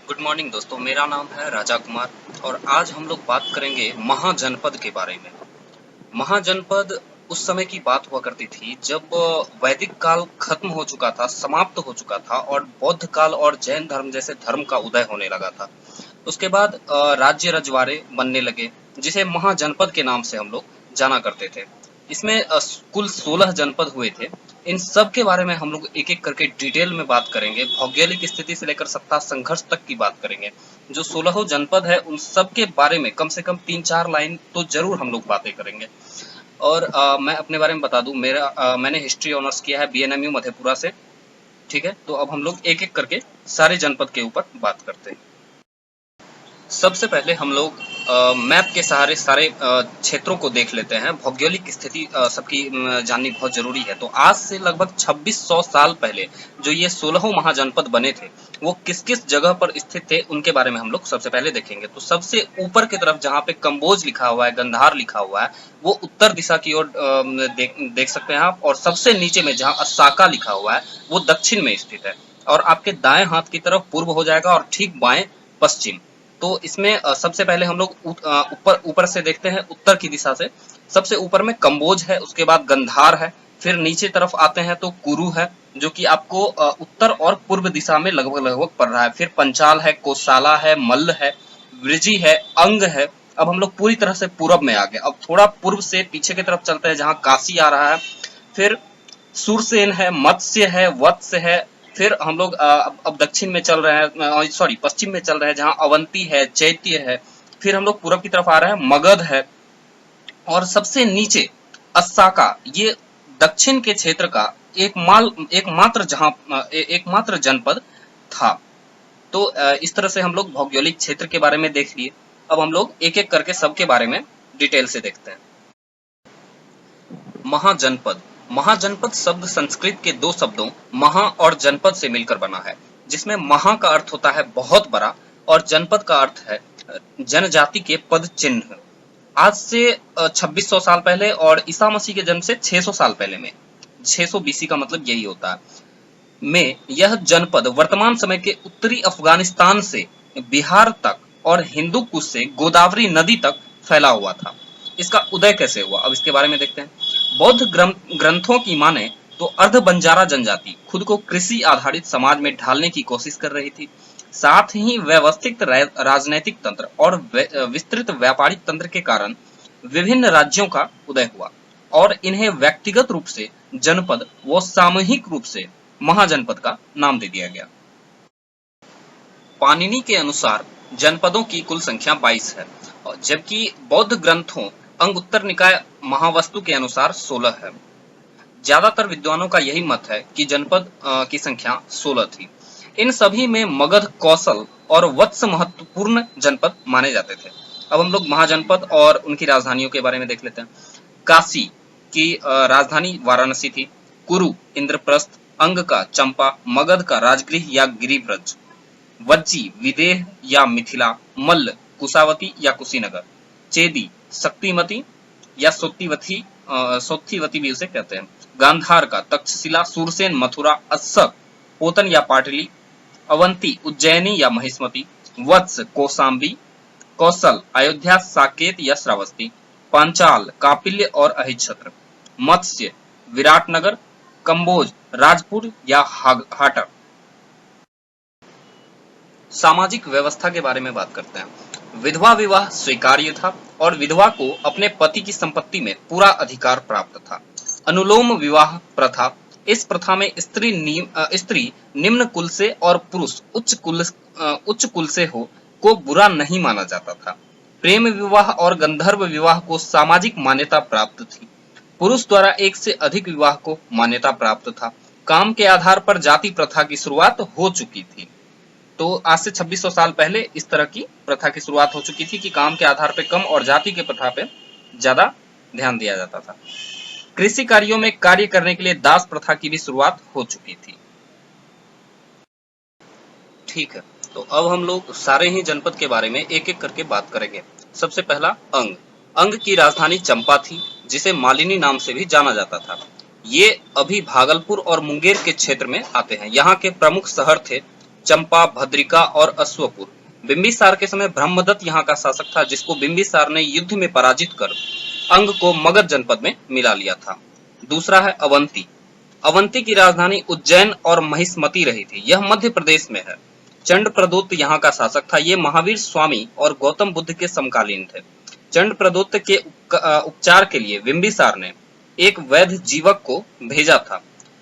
Good morning दोस्तों, मेरा नाम है राजा कुमार और आज हम लोग बात करेंगे महाजनपद के बारे में। महाजनपद उस समय की बात हुआ करती थी जब वैदिक काल खत्म हो चुका था, समाप्त हो चुका था और बौद्ध काल और जैन धर्म जैसे धर्म का उदय होने लगा था। उसके बाद राज्य रजवाड़े बनने लगे, जिसे महाजनपद के नाम से हम लोग जाना करते थे। इसमें कुल 16 जनपद हुए थे। इन सब के बारे में हम लोग एक एक करके डिटेल में बात करेंगे। भौगोलिक स्थिति से लेकर सत्ता संघर्ष तक की बात करेंगे। जो 16 जनपद है उन सब के बारे में कम से कम 3-4 लाइन तो जरूर हम लोग बातें करेंगे। और मैं अपने बारे में बता दूं, मैंने हिस्ट्री ऑनर्स किया है बीएनएमयू मधेपुरा से। ठीक है, तो अब हम लोग एक एक करके सारे जनपद के ऊपर बात करते हैं। सबसे पहले हम लोग मैप के सहारे सारे क्षेत्रों को देख लेते हैं। भौगोलिक स्थिति सबकी जाननी बहुत जरूरी है। तो आज से लगभग 2600 साल पहले जो ये 16 महाजनपद बने थे, वो किस किस जगह पर स्थित थे उनके बारे में हम लोग सबसे पहले देखेंगे। तो सबसे ऊपर की तरफ जहाँ पे कम्बोज लिखा हुआ है, गंधार लिखा हुआ है, वो उत्तर दिशा की ओर देख सकते हैं आप। और सबसे नीचे में जहाँ असाका लिखा हुआ है वो दक्षिण में स्थित है। और आपके दाएं हाथ की तरफ पूर्व हो जाएगा और ठीक बाएं पश्चिम। तो इसमें सबसे पहले हम लोग ऊपर से देखते हैं, उत्तर की दिशा से। सबसे ऊपर में कम्बोज है, उसके बाद गंधार है, फिर नीचे तरफ आते हैं तो कुरु है, जो कि आपको उत्तर और पूर्व दिशा में लगभग लगभग पड़ रहा है। फिर पंचाल है, कोसाला है, मल्ल है, वृजी है, अंग है। अब हम लोग पूरी तरह से पूरब में आ गए। अब थोड़ा पूर्व से पीछे की तरफ चलते हैं जहाँ काशी आ रहा है। फिर सुरसेन है, मत्स्य है, वत्स है। फिर हम लोग अब दक्षिण में चल रहे हैं, सॉरी पश्चिम में चल रहे हैं जहाँ अवंती है, चैत्य है। फिर हम लोग पूरब की तरफ आ रहे हैं, मगध है। और सबसे नीचे अस्साका, ये दक्षिण के क्षेत्र का एकमात्र जनपद था। तो इस तरह से हम लोग भौगोलिक क्षेत्र के बारे में देख लिए। अब हम लोग एक एक करके सबके बारे में डिटेल से देखते हैं। महाजनपद। महाजनपद शब्द संस्कृत के दो शब्दों महा और जनपद से मिलकर बना है, जिसमें महा का अर्थ होता है बहुत बड़ा और जनपद का अर्थ है जनजाति के पद चिन्ह। आज से 2600 साल पहले और ईसा मसीह के जन्म से 600 साल पहले में, 600 बीसी का मतलब यही होता है, में यह जनपद वर्तमान समय के उत्तरी अफगानिस्तान से बिहार तक और हिंदू कुश से गोदावरी नदी तक फैला हुआ था। इसका उदय कैसे हुआ, अब इसके बारे में देखते हैं। बौद्ध ग्रंथों की माने तो अर्ध बंजारा जनजाति खुद को कृषि आधारित समाज में ढालने की कोशिश कर रही थी। साथ ही व्यवस्थित राजनैतिक तंत्र और विस्तृत व्यापारिक तंत्र के कारण विभिन्न राज्यों का उदय हुआ और इन्हें व्यक्तिगत रूप से जनपद व सामूहिक रूप से महाजनपद का नाम दे दिया गया। पाणिनि के अनुसार जनपदों की कुल संख्या 22 है, जबकि बौद्ध ग्रंथों अंगुत्तर निकाय महावस्तु के अनुसार 16 है। ज्यादातर विद्वानों का यही मत है कि जनपद की संख्या 16 थी। इन सभी में मगध, कौशल और वत्स महत्वपूर्ण जनपद माने जाते थे। अब हम लोग महाजनपद और उनकी राजधानियों के बारे में देख लेते हैं। काशी की राजधानी वाराणसी थी। कुरु इंद्रप्रस्थ, अंग का चंपा, मगध का राजगृह या गिरिव्रज, वज्जी विदेह या मिथिला, मल्ल कुशावती या कुशीनगर, चेदी शक्तिमती या सोत्तीवती भी उसे कहते हैं, गांधार का तक्षशिला, सुरसेन मथुरा, अस्सक पोतन या पाटली, अवंती उज्जैनी या महिष्मती, वत्स कौशाम्बी, कौशल अयोध्या, साकेत या श्रावस्ती, पांचाल कापिल्य और अहिच्छत्र, मत्स्य विराटनगर, कम्बोज राजपुर या हाटर। सामाजिक व्यवस्था के बारे में बात करते हैं। विधवा विवाह स्वीकार्य था और विधवा को अपने पति की संपत्ति में पूरा अधिकार प्राप्त था। अनुलोम विवाह प्रथा, इस प्रथा में स्त्री निम्न कुल से और पुरुष उच्च कुल से हो को बुरा नहीं माना जाता था। प्रेम विवाह और गंधर्व विवाह को सामाजिक मान्यता प्राप्त थी। पुरुष द्वारा एक से अधिक विवाह को मान्यता प्राप्त था। काम के आधार पर जाति प्रथा की शुरुआत हो चुकी थी। तो आज से 2600 साल पहले इस तरह की प्रथा की शुरुआत हो चुकी थी कि काम के आधार पे कम और जाति के प्रथा पे ज्यादा ध्यान दिया जाता था। कृषि कार्यों में कार्य करने के लिए दास प्रथा की भी शुरुआत हो चुकी थी। ठीक है, तो अब हम लोग सारे ही जनपद के बारे में एक एक करके बात करेंगे। सबसे पहला अंग। अंग की राजधानी चंपा थी, जिसे मालिनी नाम से भी जाना जाता था। ये अभी भागलपुर और मुंगेर के क्षेत्र में आते हैं। यहाँ के प्रमुख शहर थे चंपा, भद्रिका और अश्वपुर। बिंबिसार के समय ब्रह्मदत्त यहाँ का शासक था, जिसको बिंबिसार ने युद्ध में पराजित कर अंग को मगध जनपद में मिला लिया था। दूसरा है अवंती। अवंती की राजधानी उज्जैन और महिष्मती रही थी। यह मध्य प्रदेश में है। चंडप्रदोत्त यहाँ का शासक था। ये महावीर स्वामी और गौतम बुद्ध के समकालीन थे। चंडप्रदोत्त के उपचार के लिए बिंबिसार ने एक वैद्य जीवक को भेजा था।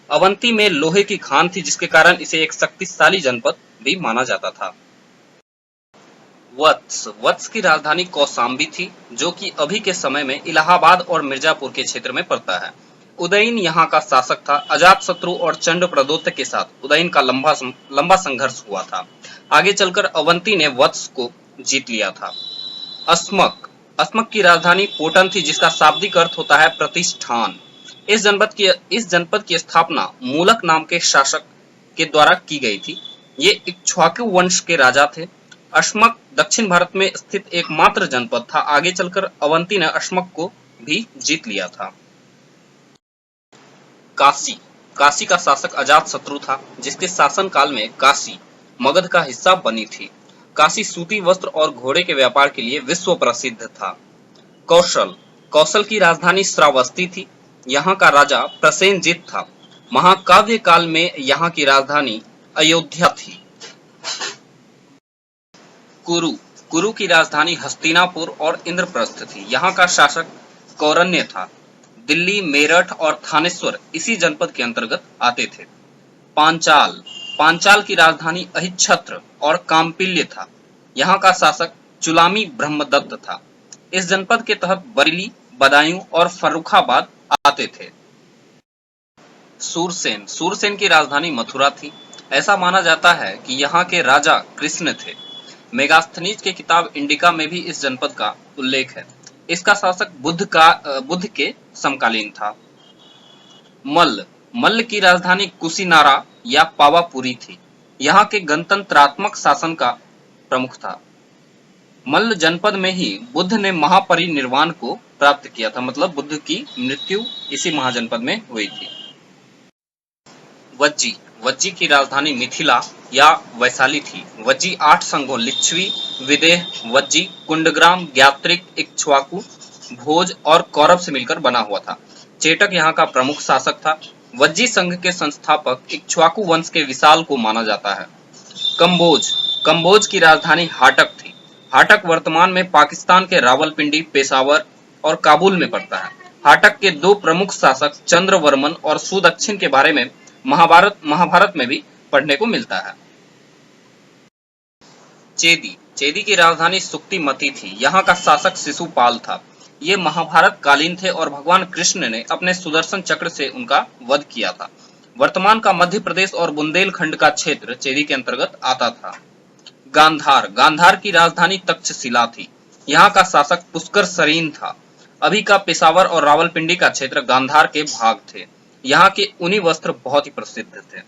अवंती में लोहे की खान थी, जिसके कारण इसे एक शक्तिशाली जनपद भी माना जाता था। वत्स की राजधानी कौशाम्बी थी, जो कि अभी के समय में इलाहाबाद और मिर्जापुर के क्षेत्र में पड़ता है। उदयन यहाँ का शासक था। अजातशत्रु और चंडप्रदोत्त के साथ उदयन का लंबा संघर्ष हुआ था। आगे चलकर अवंती ने वत्स को जीत लिया था। अस्मक की राजधानी पोटन थी, जिसका शाब्दिक अर्थ होता है प्रतिष्ठान। इस जनपद की स्थापना मूलक नाम के शासक के द्वारा की गई थी। ये इक्ष्वाकु वंश के राजा थे। अस्मक दक्षिण भारत में स्थित एकमात्र जनपद था। आगे चलकर अवंती ने अस्मक को भी जीत लिया था। काशी का शासक अजातशत्रु था, जिसके शासन काल में काशी मगध का हिस्सा बनी थी। काशी सूती वस्त्र और घोड़े के व्यापार के लिए विश्व प्रसिद्ध था। कौशल की राजधानी श्रावस्ती थी। यहाँ का राजा प्रसेनजित था। महाकाव्य काल में यहाँ की राजधानी अयोध्या थी। कुरु की राजधानी हस्तिनापुर और इंद्रप्रस्थ थी। यहाँ का शासक कौरण्य था। दिल्ली, मेरठ और थानेश्वर इसी जनपद के अंतर्गत आते थे। पांचाल की राजधानी अहिच्छत्र और काम्पिल्य था। यहाँ का शासक चुलामी ब्रह्मदत्त था। इस जनपद के तहत बरेली, बदायूं और फर्रुखाबाद आते थे। सूरसेन की राजधानी मथुरा थी। ऐसा माना जाता है कि यहाँ के राजा कृष्ण थे। मेगास्थनीज की किताब इंडिका में भी इस जनपद का उल्लेख है। इसका शासक बुद्ध के समकालीन था। मल्ल की राजधानी कुशीनारा या पावापुरी थी। यहाँ के गणतंत्रात्मक शासन का प्रमुख था। मल्ल जनपद में ही बुद्ध ने महापरिनिर्वाण को प्राप्त किया था, मतलब बुद्ध की मृत्यु इसी महाजनपद में हुई थी। वज्जी की राजधानी मिथिला या वैशाली थी। वज्जी 8 संघों लिच्छवी, विदेह, वज्जी, कुंडग्राम, ज्ञात्रिक, इक्ष्वाकु, भोज और कौरव से मिलकर बना हुआ था। चेटक यहाँ का प्रमुख शासक था। वज्जी संघ के संस्थापक इक्ष्वाकु वंश के विशाल को माना जाता है। कंबोज की राजधानी हाटक थी। हाटक वर्तमान में पाकिस्तान के रावलपिंडी, पेशावर और काबुल में पड़ता है। हाटक के 2 प्रमुख शासक चंद्रवर्मन और सुदक्षिण के बारे में महाभारत में भी पढ़ने को मिलता है। चेदी की राजधानी सुक्तिमती थी। यहाँ का शासक शिशुपाल था। ये महाभारत कालीन थे और भगवान कृष्ण ने अपने सुदर्शन चक्र से उनका वध किया था। वर्तमान का मध्य प्रदेश और बुंदेलखंड का क्षेत्र चेदी के अंतर्गत आता था। गांधार की राजधानी तक्षशिला थी। यहाँ का शासक पुष्कर सरीन था। अभी का पेशावर और रावलपिंडी का क्षेत्र गांधार के भाग थे। यहाँ के ऊनी वस्त्र बहुत ही प्रसिद्ध थे।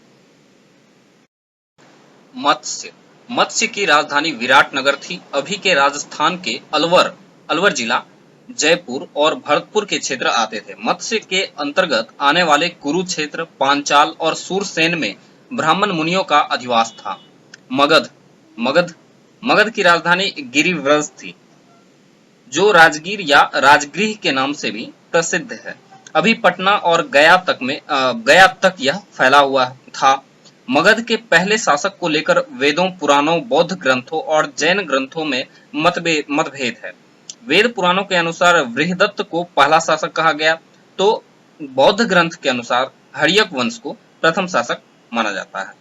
मत्स्य की राजधानी विराटनगर थी। अभी के राजस्थान के अलवर जिला, जयपुर और भरतपुर के क्षेत्र आते थे। मत्स्य के अंतर्गत आने वाले कुरुक्षेत्र, पांचाल और सूरसेन में ब्राह्मण मुनियों का अधिवास था। मगध की राजधानी गिरिव्रज थी, जो राजगीर या राजगृह के नाम से भी प्रसिद्ध है। अभी पटना और गया तक यह फैला हुआ था। मगध के पहले शासक को लेकर वेदों, पुराणों, बौद्ध ग्रंथों और जैन ग्रंथों में मतभेद है। वेद पुराणों के अनुसार बृहदत्त को पहला शासक कहा गया, तो बौद्ध ग्रंथ के अनुसार हर्यक वंश को प्रथम शासक माना जाता है।